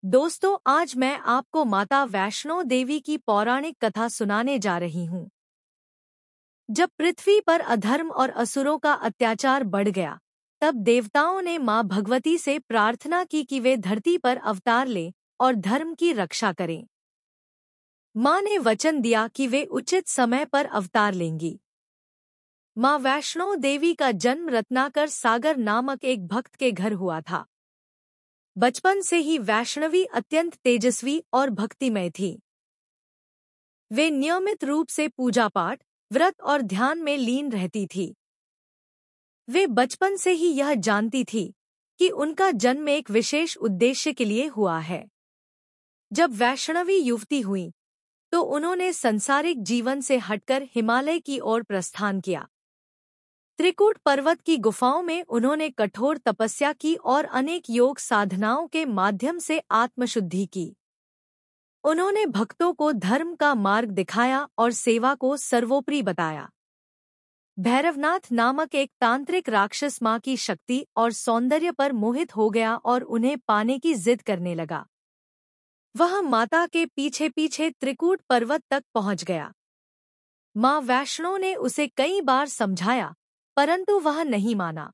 दोस्तों, आज मैं आपको माता वैष्णो देवी की पौराणिक कथा सुनाने जा रही हूँ। जब पृथ्वी पर अधर्म और असुरों का अत्याचार बढ़ गया, तब देवताओं ने माँ भगवती से प्रार्थना की कि वे धरती पर अवतार लें और धर्म की रक्षा करें। माँ ने वचन दिया कि वे उचित समय पर अवतार लेंगी। माँ वैष्णो देवी का जन्म रत्नाकर सागर नामक एक भक्त के घर हुआ था। बचपन से ही वैष्णवी अत्यंत तेजस्वी और भक्तिमय थी। वे नियमित रूप से पूजा पाठ, व्रत और ध्यान में लीन रहती थी। वे बचपन से ही यह जानती थी कि उनका जन्म एक विशेष उद्देश्य के लिए हुआ है। जब वैष्णवी युवती हुई, तो उन्होंने सांसारिक जीवन से हटकर हिमालय की ओर प्रस्थान किया। त्रिकूट पर्वत की गुफाओं में उन्होंने कठोर तपस्या की और अनेक योग साधनाओं के माध्यम से आत्मशुद्धि की। उन्होंने भक्तों को धर्म का मार्ग दिखाया और सेवा को सर्वोपरि बताया। भैरवनाथ नामक एक तांत्रिक राक्षस मां की शक्ति और सौंदर्य पर मोहित हो गया और उन्हें पाने की जिद करने लगा। वह माता के पीछे पीछे त्रिकूट पर्वत तक पहुंच गया। मां वैष्णो ने उसे कई बार समझाया, परंतु वह नहीं माना।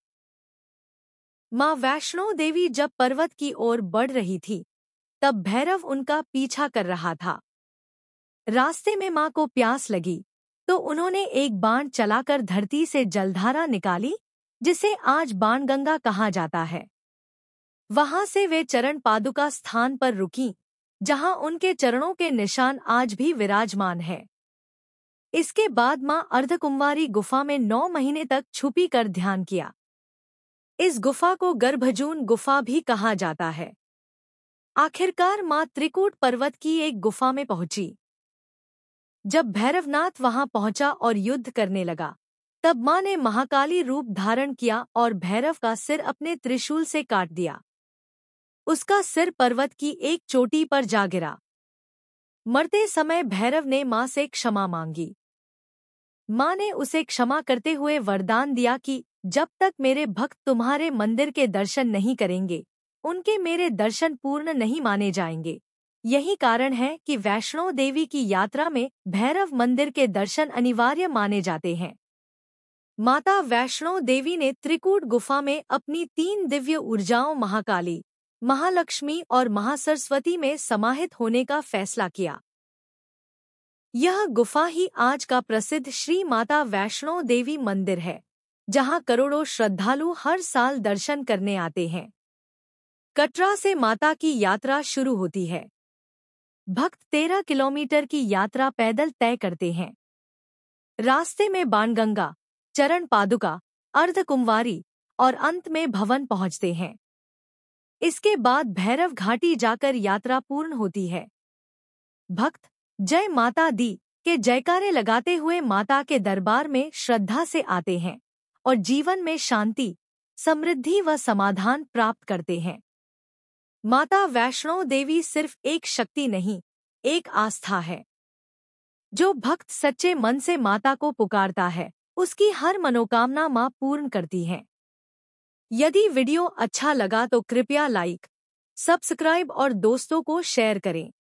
मां वैष्णो देवी जब पर्वत की ओर बढ़ रही थी, तब भैरव उनका पीछा कर रहा था। रास्ते में मां को प्यास लगी, तो उन्होंने एक बाण चलाकर धरती से जलधारा निकाली, जिसे आज बाणगंगा कहा जाता है। वहां से वे चरण पादुका स्थान पर रुकीं, जहां उनके चरणों के निशान आज भी विराजमान हैं। इसके बाद मां अर्धकुंवारी गुफा में 9 महीने तक छुपी कर ध्यान किया। इस गुफा को गर्भजून गुफा भी कहा जाता है। आखिरकार मां त्रिकूट पर्वत की एक गुफा में पहुंची। जब भैरवनाथ वहां पहुंचा और युद्ध करने लगा, तब मां ने महाकाली रूप धारण किया और भैरव का सिर अपने त्रिशूल से काट दिया। उसका सिर पर्वत की एक चोटी पर जा गिरा। मरते समय भैरव ने मां से क्षमा मांगी। मां ने उसे क्षमा करते हुए वरदान दिया कि जब तक मेरे भक्त तुम्हारे मंदिर के दर्शन नहीं करेंगे, उनके मेरे दर्शन पूर्ण नहीं माने जाएंगे। यही कारण है कि वैष्णो देवी की यात्रा में भैरव मंदिर के दर्शन अनिवार्य माने जाते हैं। माता वैष्णो देवी ने त्रिकूट गुफा में अपनी 3 दिव्य ऊर्जाओं महाकाली, महालक्ष्मी और महासरस्वती में समाहित होने का फैसला किया। यह गुफा ही आज का प्रसिद्ध श्री माता वैष्णो देवी मंदिर है, जहां करोड़ों श्रद्धालु हर साल दर्शन करने आते हैं। कटरा से माता की यात्रा शुरू होती है। भक्त 13 किलोमीटर की यात्रा पैदल तय करते हैं। रास्ते में बाणगंगा, चरण पादुका, अर्धकुंवारी और अंत में भवन पहुंचते हैं। इसके बाद भैरव घाटी जाकर यात्रा पूर्ण होती है। भक्त जय माता दी के जयकारे लगाते हुए माता के दरबार में श्रद्धा से आते हैं और जीवन में शांति, समृद्धि व समाधान प्राप्त करते हैं। माता वैष्णो देवी सिर्फ एक शक्ति नहीं, एक आस्था है। जो भक्त सच्चे मन से माता को पुकारता है, उसकी हर मनोकामना मां पूर्ण करती है। यदि वीडियो अच्छा लगा तो कृपया लाइक, सब्सक्राइब और दोस्तों को शेयर करें।